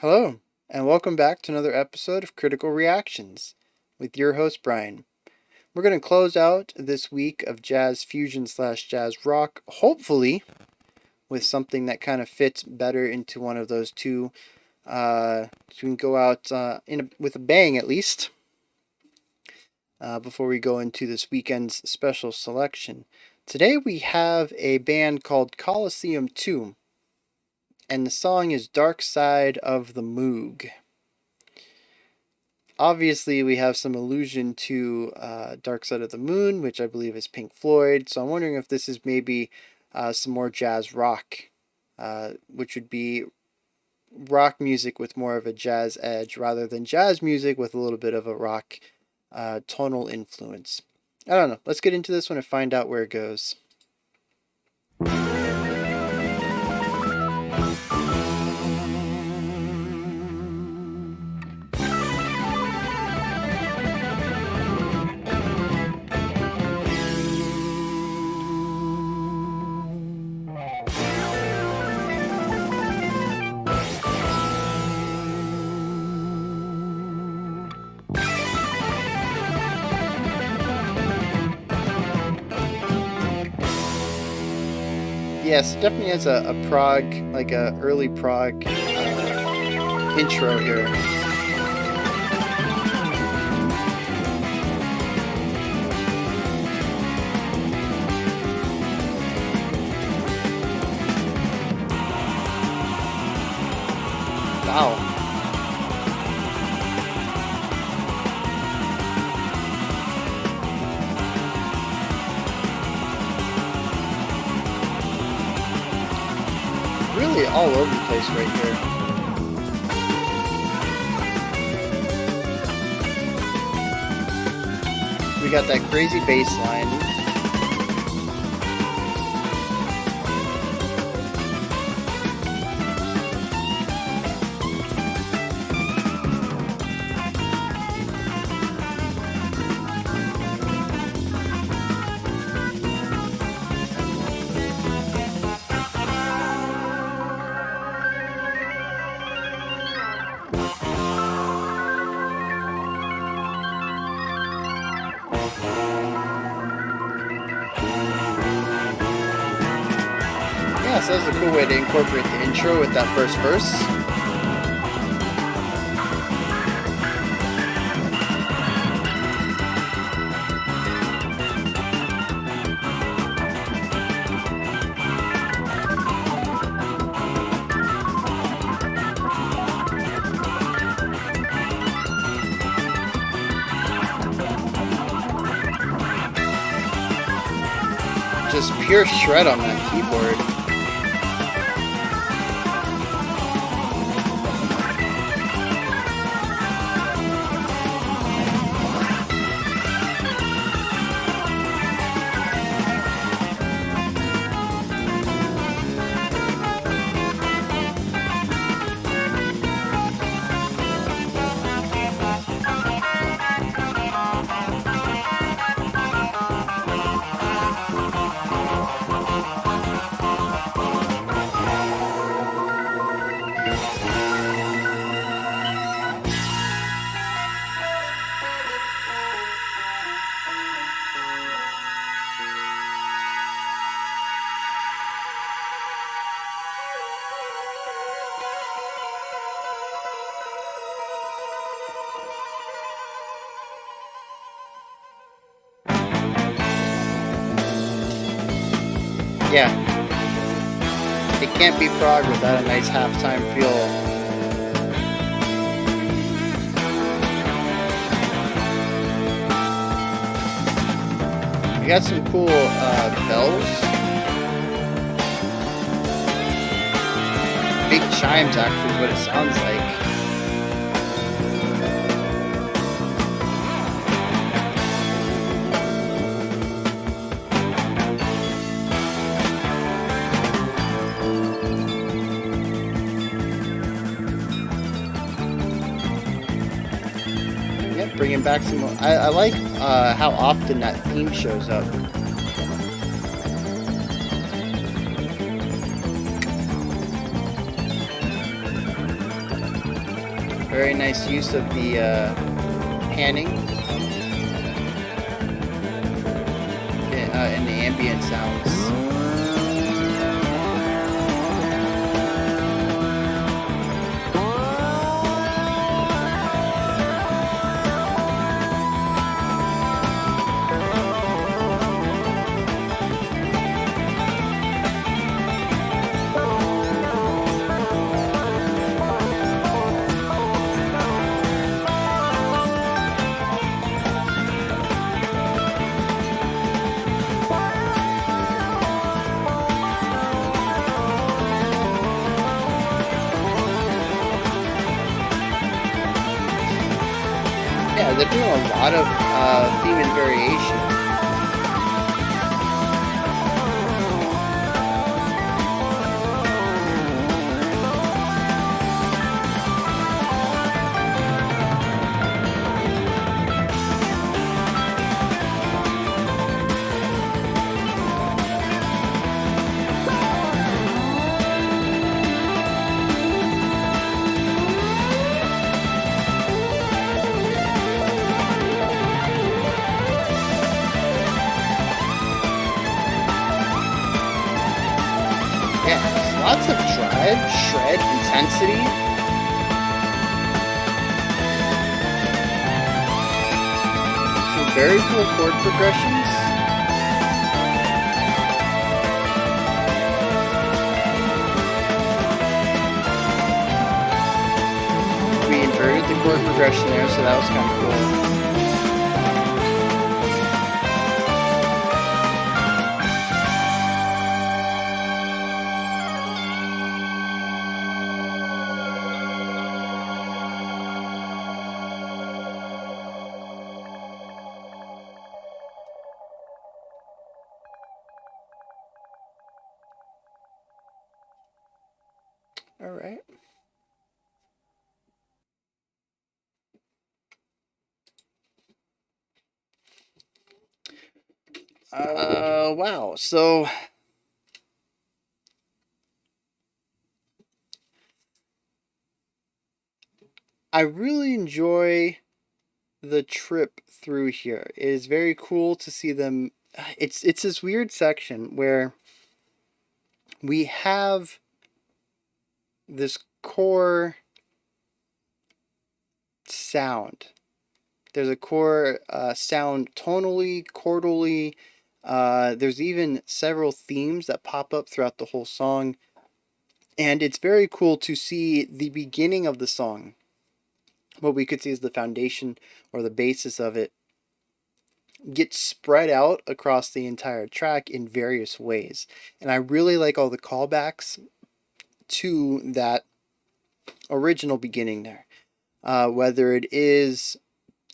Hello, and welcome back to another episode of Critical Reactions with your host, Bryan. We're going to close out this week of jazz fusion slash jazz rock, hopefully with something that kind of fits better into one of those two. So we can go out with a bang at least before we go into this weekend's special selection. Today we have a band called Colosseum 2, and the song is Dark Side of the Moog. Obviously, we have some allusion to Dark Side of the Moon, which I believe is Pink Floyd, so I'm wondering if this is maybe some more jazz rock, which would be rock music with more of a jazz edge rather than jazz music with a little bit of a rock tonal influence. I don't know. Let's get into this one and find out where it goes. Yes, definitely has a prog, like a early prog intro here. Wow. Really all over the place right here. We got that crazy bass line. Yeah, so that's a cool way to incorporate the intro with that first verse. Just pure shred on that keyboard. Yeah, it can't be prog without a nice halftime feel. We got some cool bells, big chimes actually is what it sounds like. Bringing back some more. I like how often that theme shows up. Very nice use of the panning and the ambient sounds. Yeah, they're doing a lot of theme and variation. Yeah, lots of drive, shred, intensity. Some very cool chord progressions. We inverted the chord progression there, so that was kind of cool. All right. Wow. So I really enjoy the trip through here. It is very cool to see them. It's this weird section where we have this core sound. There's a core sound tonally, chordally. There's even several themes that pop up throughout the whole song. And it's very cool to see the beginning of the song. What we could see is the foundation or the basis of it get spread out across the entire track in various ways. And I really like all the callbacks to that original beginning there. Whether it is,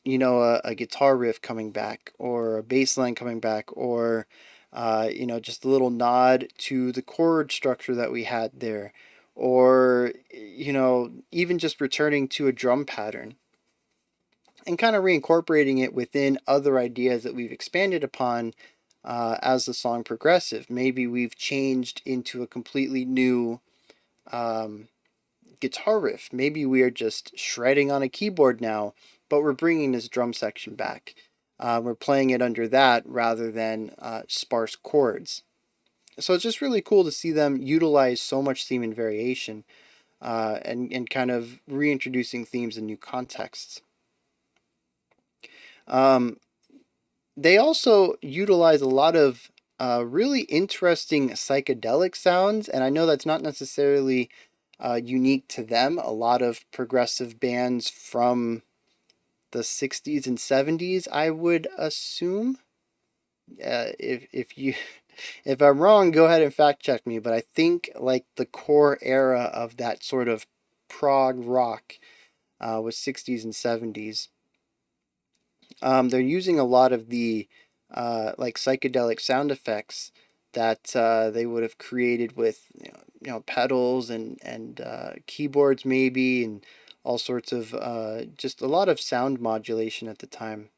a guitar riff coming back, or a bass line coming back, or, just a little nod to the chord structure that we had there, or, even just returning to a drum pattern and kind of reincorporating it within other ideas that we've expanded upon as the song progresses. Maybe we've changed into a completely new guitar riff. Maybe we are just shredding on a keyboard now, but we're bringing this drum section back. We're playing it under that rather than sparse chords. So it's just really cool to see them utilize so much theme and variation and kind of reintroducing themes in new contexts. They also utilize a lot of really interesting psychedelic sounds, and I know that's not necessarily unique to them. A lot of progressive bands from the 60s and 70s, I would assume. If you if I'm wrong, go ahead and fact check me, but I think like the core era of that sort of prog rock was 60s and 70s. They're using a lot of the like psychedelic sound effects that they would have created with pedals and keyboards maybe, and all sorts of just a lot of sound modulation at the time.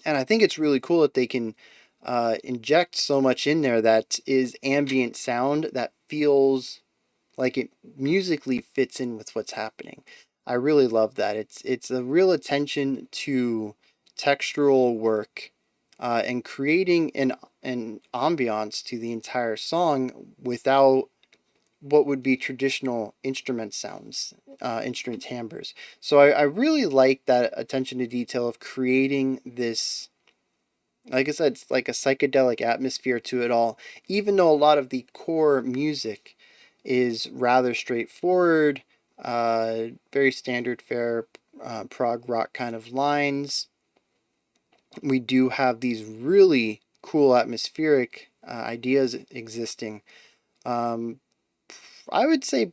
And I think it's really cool that they can inject so much in there that is ambient sound that feels like it musically fits in with what's happening. I really love that. It's a real attention to textural work, and creating an ambiance to the entire song without what would be traditional instrument sounds, instrument timbres. So I really like that attention to detail of creating this, like I said, it's like a psychedelic atmosphere to it all, even though a lot of the core music is rather straightforward, very standard fare, prog rock kind of lines. We do have these really cool atmospheric ideas existing. Um, I would say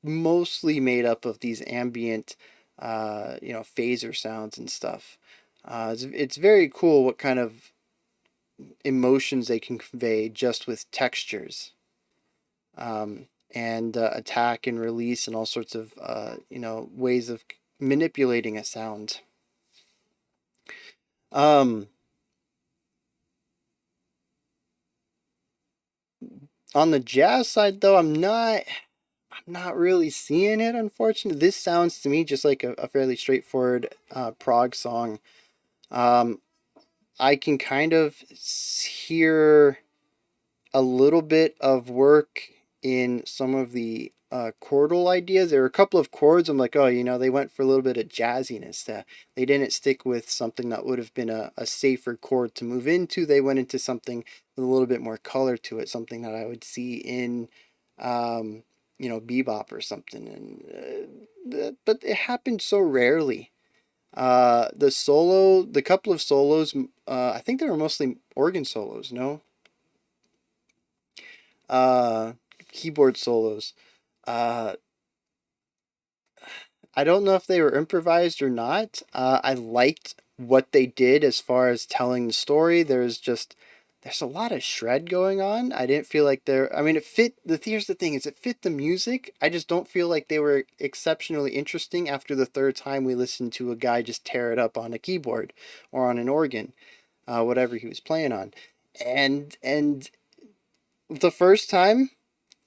mostly made up of these ambient, phaser sounds and stuff. It's very cool what kind of emotions they can convey just with textures, and attack and release and all sorts of ways of manipulating a sound. Um, on the jazz side, though, I'm not really seeing it. Unfortunately, this sounds to me just like a fairly straightforward prog song. Um, I can kind of hear a little bit of work in some of the chordal ideas. There were a couple of chords. I'm like, oh, they went for a little bit of jazziness. They didn't stick with something that would have been a safer chord to move into. They went into something with a little bit more color to it, something that I would see in, bebop or something. But it happened so rarely. The couple of solos, I think they were mostly organ solos, no? Uh, Keyboard solos. Uh, I don't know if they were improvised or not. I liked what they did as far as telling the story. There's a lot of shred going on. I didn't feel like I mean, it fit here's the thing is it fit the music. I just don't feel like they were exceptionally interesting after the third time we listened to a guy just tear it up on a keyboard or on an organ, whatever he was playing on. And the first time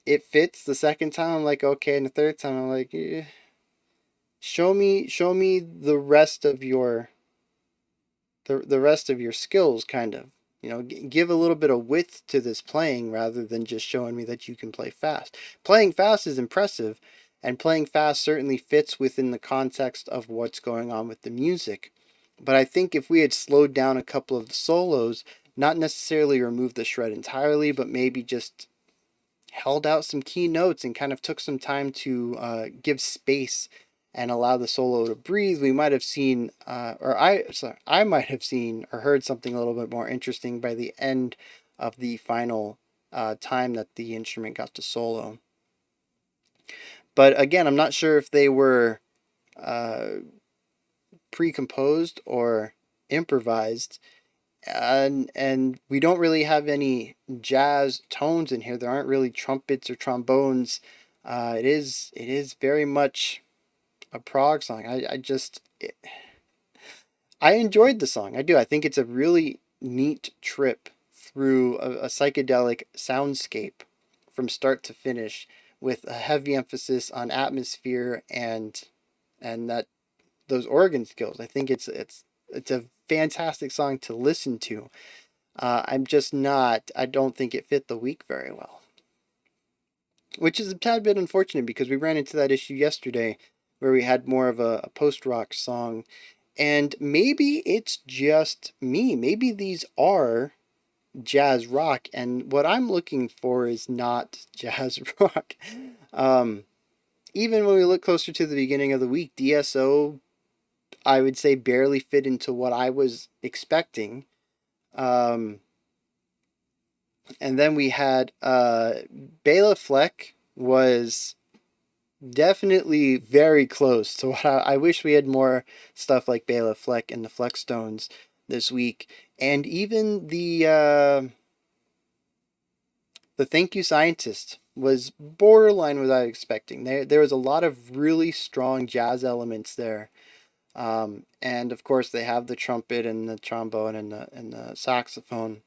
it fits. The second time I'm like, okay, and the third time I'm like, show me the rest of your skills, kind of. Give a little bit of width to this playing rather than just showing me that you can play fast. Playing fast is impressive, and playing fast certainly fits within the context of what's going on with the music. But I think if we had slowed down a couple of the solos, not necessarily removed the shred entirely, but maybe just held out some key notes and kind of took some time to give space and allow the solo to breathe, we might have seen, I might have seen or heard something a little bit more interesting by the end of the final time that the instrument got to solo. But again, I'm not sure if they were uh, pre-composed or improvised, and we don't really have any jazz tones in here. There aren't really trumpets or trombones. It is very much a prog song. I enjoyed the song. I do. I think it's a really neat trip through a psychedelic soundscape from start to finish, with a heavy emphasis on atmosphere and that those organ skills. I think it's a fantastic song to listen to. I'm just not. I don't think it fit the week very well, which is a tad bit unfortunate because we ran into that issue yesterday, where we had more of a post rock song, and maybe it's just me. Maybe these are jazz rock, and what I'm looking for is not jazz rock. Um, Even when we look closer to the beginning of the week, DSO, I would say, barely fit into what I was expecting. Um, and then we had Bela Fleck was definitely very close to what I wish we had more stuff like Bela Fleck and the Fleckstones this week. And even the Thank You Scientist was borderline what I was expecting. There was a lot of really strong jazz elements there. And of course they have the trumpet and the trombone and the saxophone.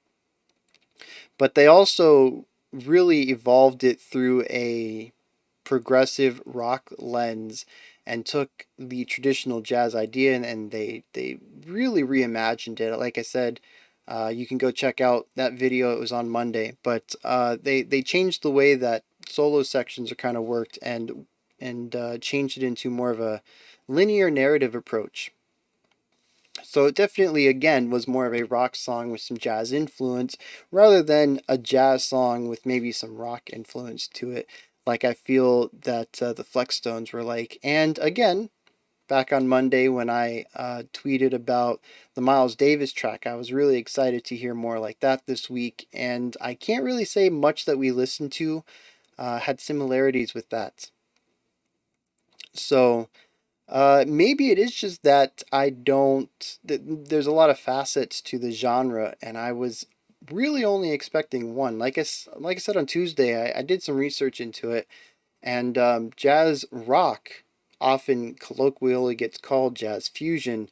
But they also really evolved it through a progressive rock lens and took the traditional jazz idea and they really reimagined it. Like I said, you can go check out that video. It was on Monday, but they changed the way that solo sections are kind of worked and changed it into more of a linear narrative approach. So it definitely, again, was more of a rock song with some jazz influence rather than a jazz song with maybe some rock influence to it, like I feel that the Flexstones were like. And again, back on Monday when I tweeted about the Miles Davis track, I was really excited to hear more like that this week. And I can't really say much that we listened to had similarities with that. So maybe it is just that I don't. There's a lot of facets to the genre, and I was really only expecting one. Like I said on Tuesday, I did some research into it, and jazz rock often colloquially gets called jazz fusion,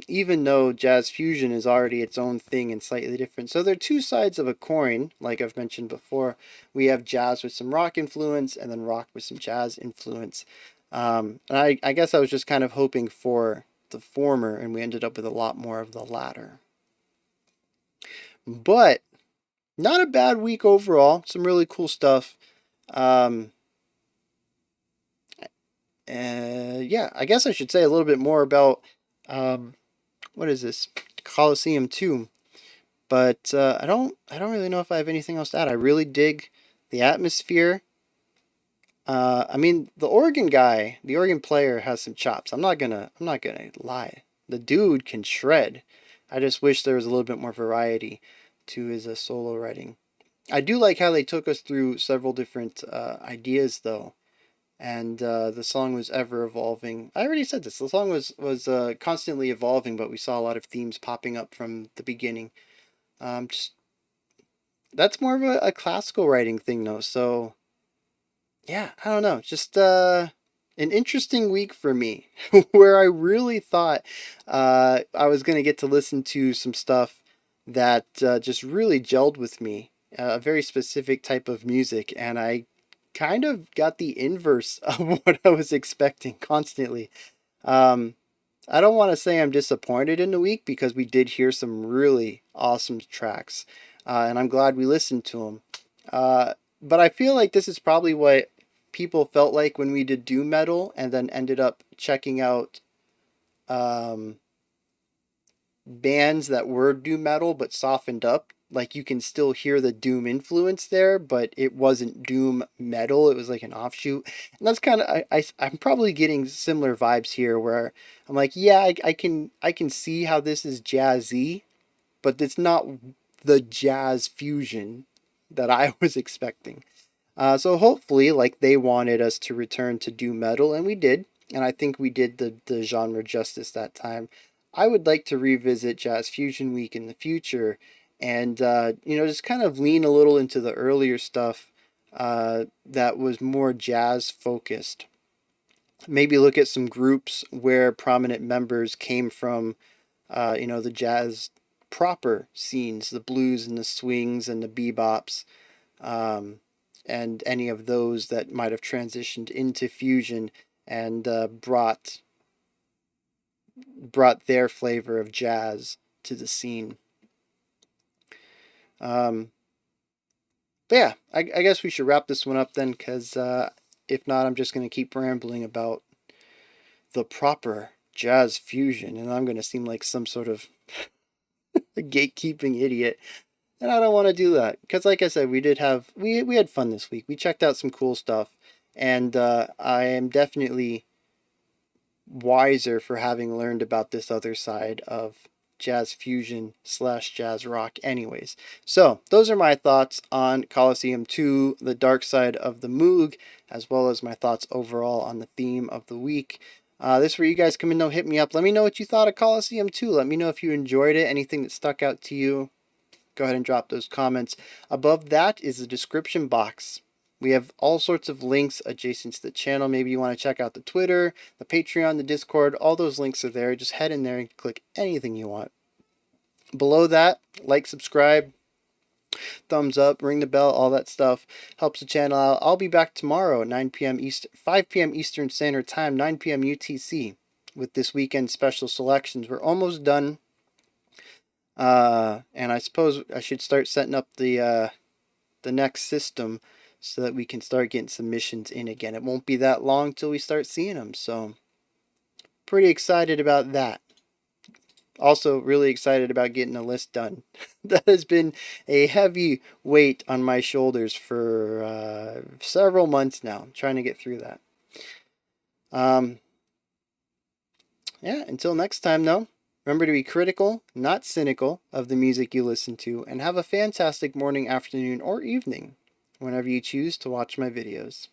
even though jazz fusion is already its own thing and slightly different. So they're two sides of a coin, like I've mentioned before. We have jazz with some rock influence, and then rock with some jazz influence. And I guess I was just kind of hoping for the former, and we ended up with a lot more of the latter. But not a bad week overall. Some really cool stuff. Um, yeah, I guess I should say a little bit more about um, what is this Colosseum 2. But I don't really know if I have anything else to add. I really dig the atmosphere. I mean, the organ guy, the organ player has some chops. I'm not gonna lie. The dude can shred. I just wish there was a little bit more variety to his solo writing. I do like how they took us through several different ideas though, and the song was ever evolving. I already said this. The song was constantly evolving, but we saw a lot of themes popping up from the beginning. Just that's more of a classical writing thing though. So yeah, I don't know. Just an interesting week for me where I really thought I was going to get to listen to some stuff that just really gelled with me, a very specific type of music, and I kind of got the inverse of what I was expecting constantly. Um, I don't want to say I'm disappointed in the week because we did hear some really awesome tracks, and I'm glad we listened to them. But I feel like this is probably what people felt like when we did doom metal, and then ended up checking out um, bands that were doom metal but softened up. Like you can still hear the doom influence there, but it wasn't doom metal. It was like an offshoot, and that's kind of I'm probably getting similar vibes here, where I'm like, yeah, I can see how this is jazzy, but it's not the jazz fusion that I was expecting. So hopefully, like they wanted us to return to doom metal, and we did, and I think we did the genre justice that time. I would like to revisit Jazz Fusion Week in the future, and just kind of lean a little into the earlier stuff that was more jazz focused. Maybe look at some groups where prominent members came from, the jazz proper scenes, the blues and the swings and the bebops, um, and any of those that might have transitioned into fusion and brought their flavor of jazz to the scene. Um, but yeah, I guess we should wrap this one up then, because if not, I'm just going to keep rambling about the proper jazz fusion, and I'm going to seem like some sort of gatekeeping idiot. And I don't want to do that because, like I said, we had fun this week. We checked out some cool stuff, and I am definitely wiser for having learned about this other side of jazz fusion slash jazz rock anyways. So those are my thoughts on Colosseum 2, the dark side of the Moog, as well as my thoughts overall on the theme of the week. This is where you guys come in, though. Hit me up. Let me know what you thought of Colosseum 2. Let me know if you enjoyed it, anything that stuck out to you. Go ahead and drop those comments. Above that is the description box. We have all sorts of links adjacent to the channel. Maybe you want to check out the Twitter, the Patreon, the Discord. All those links are there. Just head in there and click anything you want. Below that, like, subscribe, thumbs up, ring the bell, all that stuff helps the channel out. I'll be back tomorrow at 9 p.m. Eastern, 5 p.m. Eastern Standard Time, 9 p.m. UTC with this weekend special selections. We're almost done. And I suppose I should start setting up the next system so that we can start getting submissions in again. It won't be that long till we start seeing them, so pretty excited about that. Also, really excited about getting a list done. That has been a heavy weight on my shoulders for several months now. I'm trying to get through that. Yeah, until next time, though, remember to be critical, not cynical, of the music you listen to, and have a fantastic morning, afternoon, or evening whenever you choose to watch my videos.